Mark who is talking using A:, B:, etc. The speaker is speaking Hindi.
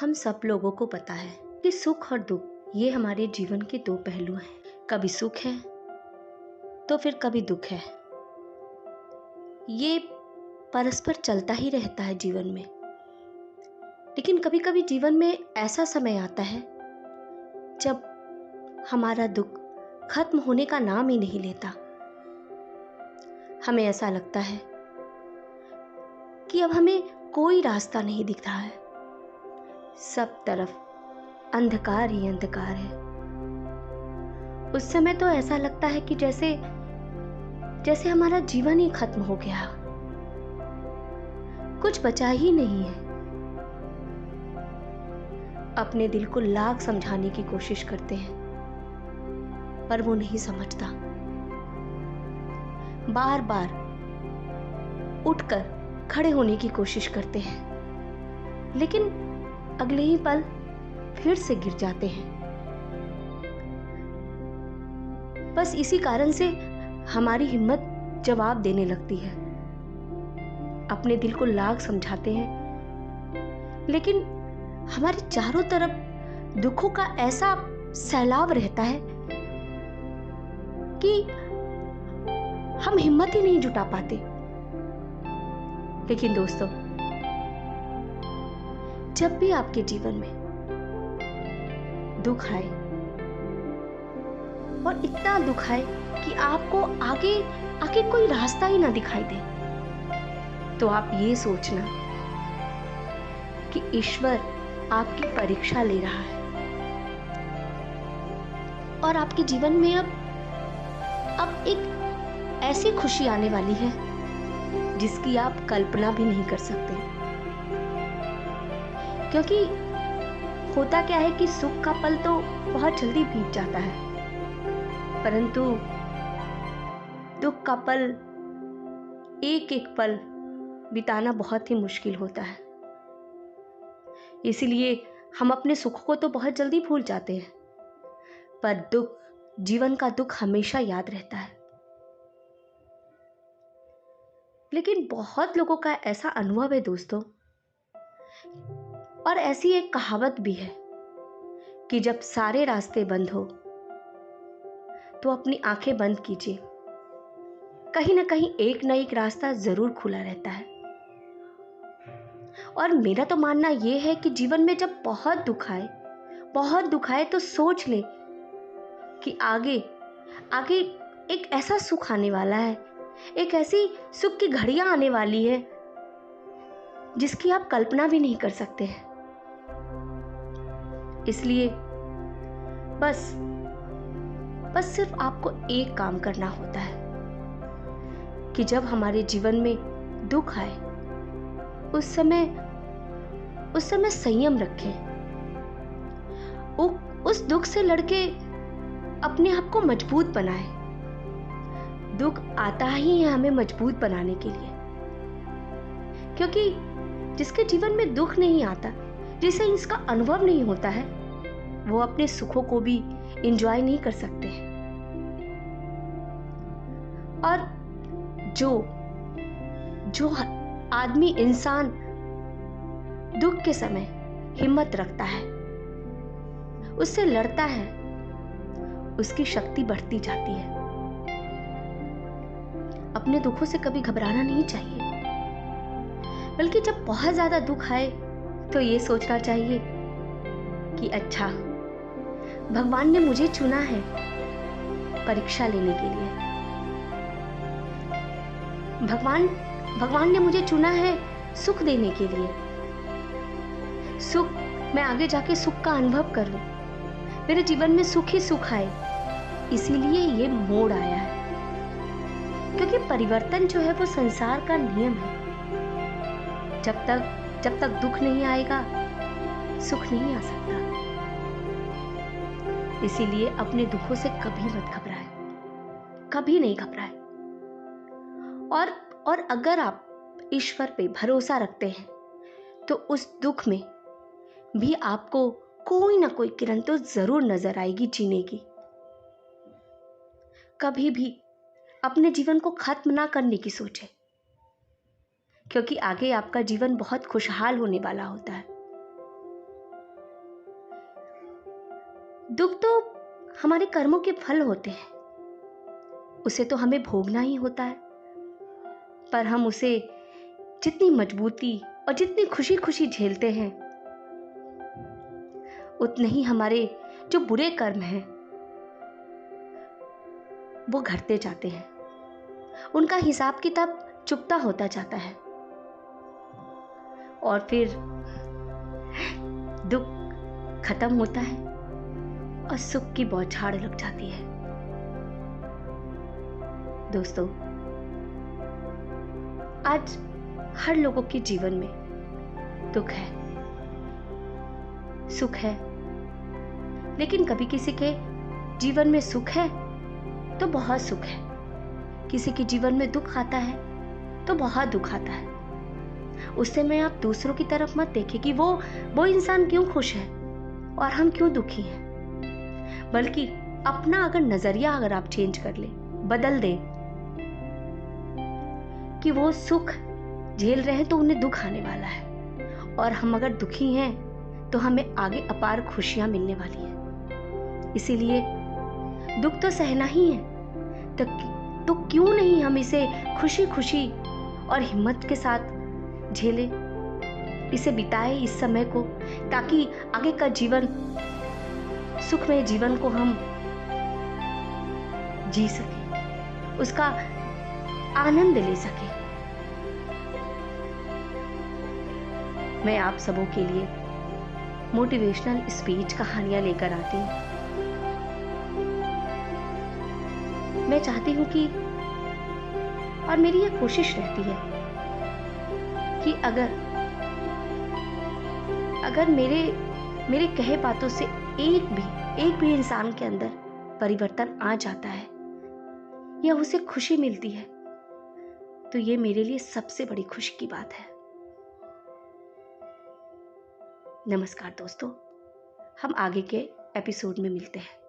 A: हम सब लोगों को पता है कि सुख और दुख ये हमारे जीवन के दो पहलू हैं। कभी सुख है तो फिर कभी दुख है। ये परस्पर चलता ही रहता है जीवन में। लेकिन कभी कभी जीवन में ऐसा समय आता है जब हमारा दुख खत्म होने का नाम ही नहीं लेता। हमें ऐसा लगता है कि अब हमें कोई रास्ता नहीं दिख रहा है, सब तरफ अंधकार ही अंधकार है। उस समय तो ऐसा लगता है कि जैसे जैसे हमारा जीवन ही खत्म हो गया, कुछ बचा ही नहीं है। अपने दिल को लाख समझाने की कोशिश करते हैं पर वो नहीं समझता। बार बार उठकर खड़े होने की कोशिश करते हैं लेकिन अगले ही पल फिर से गिर जाते हैं। बस इसी कारण से हमारी हिम्मत जवाब देने लगती है। अपने दिल को लाख समझाते हैं लेकिन हमारे चारों तरफ दुखों का ऐसा सैलाब रहता है कि हम हिम्मत ही नहीं जुटा पाते। लेकिन दोस्तों, जब भी आपके जीवन में दुख आए और इतना दुख आए कि आपको आगे आगे कोई रास्ता ही ना दिखाई दे, तो आप ये सोचना कि ईश्वर आपकी परीक्षा ले रहा है और आपके जीवन में अब एक ऐसी खुशी आने वाली है जिसकी आप कल्पना भी नहीं कर सकते। क्योंकि होता क्या है कि सुख का पल तो बहुत जल्दी बीत जाता है, परंतु दुख का पल, एक एक पल बिताना बहुत ही मुश्किल होता है। इसलिए हम अपने सुख को तो बहुत जल्दी भूल जाते हैं, पर दुख, जीवन का दुख हमेशा याद रहता है। लेकिन बहुत लोगों का ऐसा अनुभव है दोस्तों, और ऐसी एक कहावत भी है कि जब सारे रास्ते बंद हो तो अपनी आंखें बंद कीजिए, कहीं ना कहीं एक ना एक रास्ता जरूर खुला रहता है। और मेरा तो मानना यह है कि जीवन में जब बहुत दुख आए तो सोच ले कि आगे आगे एक ऐसा सुख आने वाला है, एक ऐसी सुख की घड़ियां आने वाली है जिसकी आप कल्पना भी नहीं कर सकते हैं। इसलिए बस सिर्फ आपको एक काम करना होता है कि जब हमारे जीवन में दुख आए उस समय संयम रखें। उस दुख से लड़के अपने आप को मजबूत बनाएं। दुख आता ही है हमें मजबूत बनाने के लिए, क्योंकि जिसके जीवन में दुख नहीं आता, जिसे इसका अनुभव नहीं होता है, वो अपने सुखों को भी एंजॉय नहीं कर सकते हैं। और जो आदमी, इंसान दुख के समय हिम्मत रखता है, उससे लड़ता है, उसकी शक्ति बढ़ती जाती है। अपने दुखों से कभी घबराना नहीं चाहिए, बल्कि जब बहुत ज्यादा दुख आए तो ये सोचना चाहिए कि अच्छा, भगवान ने मुझे चुना है परीक्षा लेने के लिए। भगवान ने मुझे चुना है सुख देने के लिए। सुख, मैं आगे जाके सुख का अनुभव करूं, मेरे जीवन में सुख ही सुख आए। इसीलिए ये मोड़ आया है, क्योंकि परिवर्तन जो है वो संसार का नियम है। जब तक दुख नहीं आएगा, सुख नहीं आ सकता। इसीलिए अपने दुखों से कभी मत घबराएं, कभी नहीं घबराएं। और अगर आप ईश्वर पे भरोसा रखते हैं तो उस दुख में भी आपको कोई ना कोई किरण तो जरूर नजर आएगी जीने की। कभी भी अपने जीवन को खत्म ना करने की सोचें, क्योंकि आगे आपका जीवन बहुत खुशहाल होने वाला होता है। दुख तो हमारे कर्मों के फल होते हैं, उसे तो हमें भोगना ही होता है। पर हम उसे जितनी मजबूती और जितनी खुशी खुशी झेलते हैं, उतने ही हमारे जो बुरे कर्म हैं वो घटते जाते हैं, उनका हिसाब किताब चुकता होता जाता है और फिर दुख खत्म होता है और सुख की बौछार लग जाती है। दोस्तों, आज हर लोगों के जीवन में दुख है, सुख है, लेकिन कभी किसी के जीवन में सुख है तो बहुत सुख है, किसी के जीवन में दुख आता है तो बहुत दुख आता है। उससे में आप दूसरों की तरफ मत देखें कि वो इंसान क्यों खुश है और हम क्यों दुखी हैं, बल्कि अपना अगर नजरिया अगर आप चेंज कर ले, बदल दें कि वो सुख झेल रहे हैं तो उन्हें दुख आने वाला है, और हम अगर दुखी हैं तो हमें आगे अपार खुशियां मिलने वाली है। इसीलिए दुख तो सहना ही है, तो क्यों नहीं हम इसे खुशी खुशी और हिम्मत के साथ झेले, इसे बिताए इस समय को, ताकि आगे का जीवन, सुखमय जीवन को हम जी सके, उसका आनंद ले सके। मैं आप सबों के लिए मोटिवेशनल स्पीच कहानियां लेकर आती हूँ। मैं चाहती हूं कि, और मेरी यह कोशिश रहती है कि अगर मेरे कहे बातों से एक भी इंसान के अंदर परिवर्तन आ जाता है या उसे खुशी मिलती है, तो ये मेरे लिए सबसे बड़ी खुशी की बात है। नमस्कार दोस्तों, हम आगे के एपिसोड में मिलते हैं।